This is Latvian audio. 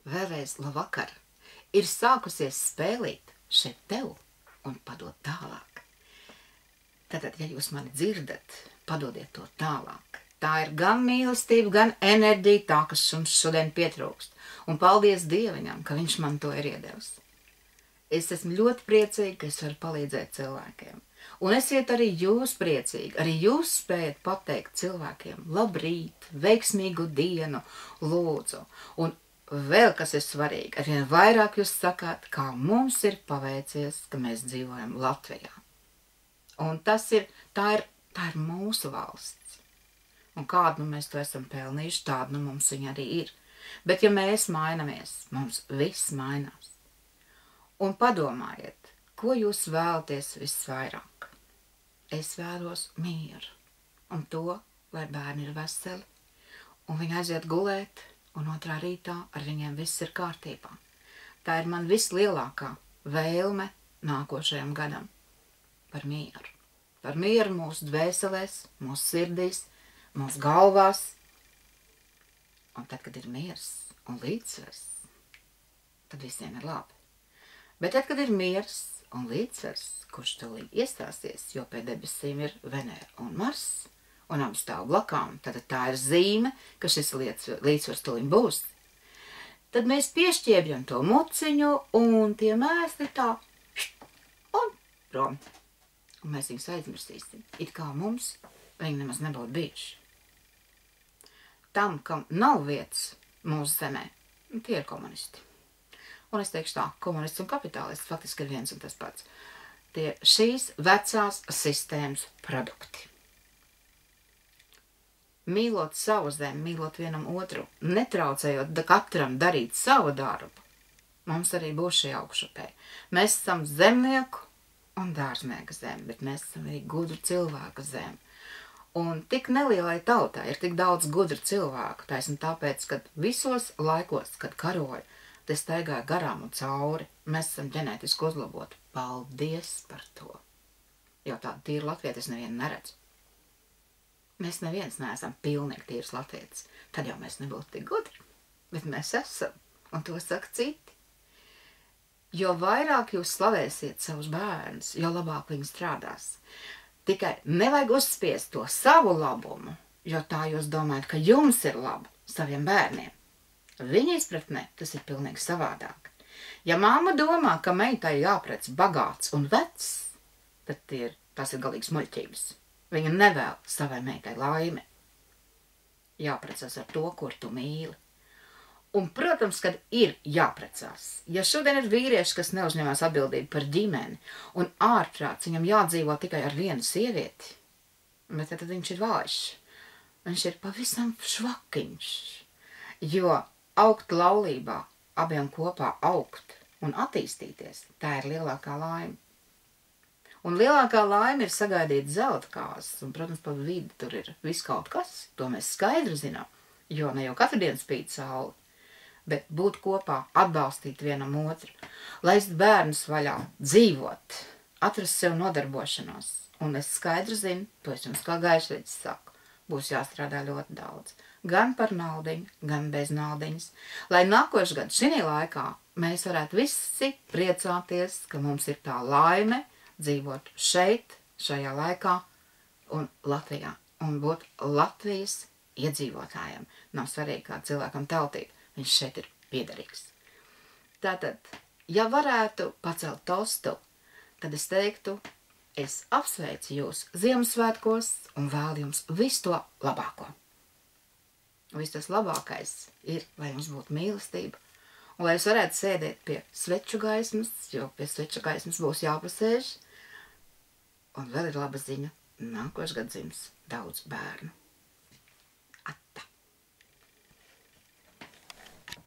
vēlreiz labvakar. Ir sākusies spēlīt šeit tev un padot tālāk. Tātad, ja jūs mani dzirdat, padodiet to tālāk. Tā ir gan mīlestība, gan enerģija, tā, kas mums šodien pietrūkst. Un paldies Dieviņam, ka viņš man to ir iedevis. Es esmu ļoti priecīga, ka es varu palīdzēt cilvēkiem. Un esiet arī jūs priecīgi, arī jūs spējat pateikt cilvēkiem labrīt, veiksmīgu dienu, lūdzu. Un vēl kas ir svarīgi, arvien vairāk jūs sakāt, kā mums ir paveicies, ka mēs dzīvojam Latvijā. Un tā ir mūsu valsts. Un kādu mēs to esam pelnījuši, tādu mums viņa arī ir. Bet ja mēs mainamies, mums viss mainās. Un padomājiet, ko jūs vēlaties visvairāk. Es vēlos mieru un to, lai bērni ir veseli, un viņi aiziet gulēt, un otrā rītā ar viņiem viss ir kārtībā. Tā ir man vislielākā vēlme nākošajam gadam par mieru. Par mieru mūsu dvēselēs, mūsu sirdīs, mūsu galvās. Un tad, kad ir miers un līdzsvars, tad visiem ir labi. Bet tad, kad ir miers un līdzsvars, kurš tūlīt iestāsies, jo pie debesīm ir Venēra un Mars, un abi stāv blakām, tad tā ir zīme, ka šis līdzsvars tūlīt būs. Tad mēs piešķiebjam to muciņu, un tie mēsli tā, un prom. Un mēs viņus aizmirsīsim, it kā mums viņi nemaz nebūtu bijuši. Tam, kam nav vietas mūsu zemē, tie ir komunisti. Un es teikšu tā, komunists un kapitālists faktiski ir viens un tas pats. Tie šīs vecās sistēmas produkti. Mīlot savu zemi, mīlot vienam otru, netraucējot katram darīt savu darbu, mums arī būs šī augšupē. Mēs esam zemnieku un dārznieka zemi, bet mēs esam arī gudru cilvēku zemi. Un tik nelielai tautai ir tik daudz gudru cilvēku, taisni tāpēc, ka visos laikos, kad karoja, te staigāja garām un cauri, mēs esam ģenētiski uzlaboti. Paldies par to! Jo tādu tīru latvietis nevienu neredz. Mēs neviens neesam pilnīgi tīrs latvietis. Tad jau mēs nebūtu tik gudri. Bet mēs esam, un to saka citi. Jo vairāk jūs slavēsiet savus bērnus, jo labāk viņi strādās. Tikai nevajag uzspiest to savu labumu, jo tā jūs domājat, ka jums ir labi saviem bērniem. Viņa izpratnē tas ir pilnīgi savādāk. Ja māma domā, ka meitai jāprec bagāts un vecs, tad tas ir galīgs muļķības. Viņa nevēl savai meitai laimi. Jāprecās ar to, kur tu mīli. Un, protams, kad ir jāprecās. Ja šodien ir vīrieši, kas neuzņemās atbildību par ģimeni, un ārprāts viņam jādzīvo tikai ar vienu sievieti, bet tad viņš ir vājš. Viņš ir pavisam švakiņš, jo augt laulībā, abiem kopā augt un attīstīties, tā ir lielākā laime. Un lielākā laime ir sagaidīt zelta kāzas, un, protams, pa vidu tur ir viss kaut kas, to mēs skaidri zinām, jo ne jau katru dienu spīd saule, bet būt kopā, atbalstīt vienam otru, laist bērnus vaļā, dzīvot, atrast sev nodarbošanos. Un es skaidri zinu, to es jums kā gaišreģis saku, būs jāstrādā ļoti daudz. Gan par naudiņu, gan bez naudiņas, lai nākošais gads šī laikā mēs varētu visi priecāties, ka mums ir tā laime dzīvot šeit, šajā laikā un Latvijā, un būt Latvijas iedzīvotājiem. Nav svarīgi, kā cilvēkam tautība, viņš šeit ir piederīgs. Tātad, ja varētu pacelt tostu, tad es teiktu, es apsveicu jūs Ziemassvētkos un vēlu jums visu to labāko. Viss tas labākais ir, lai jums būtu mīlestība, un lai jūs varētu sēdēt pie sveču gaismas, jo pie sveču gaismas būs jāpasēž. Un vēl ir laba ziņa, nākošais gads dzims daudz bērnu.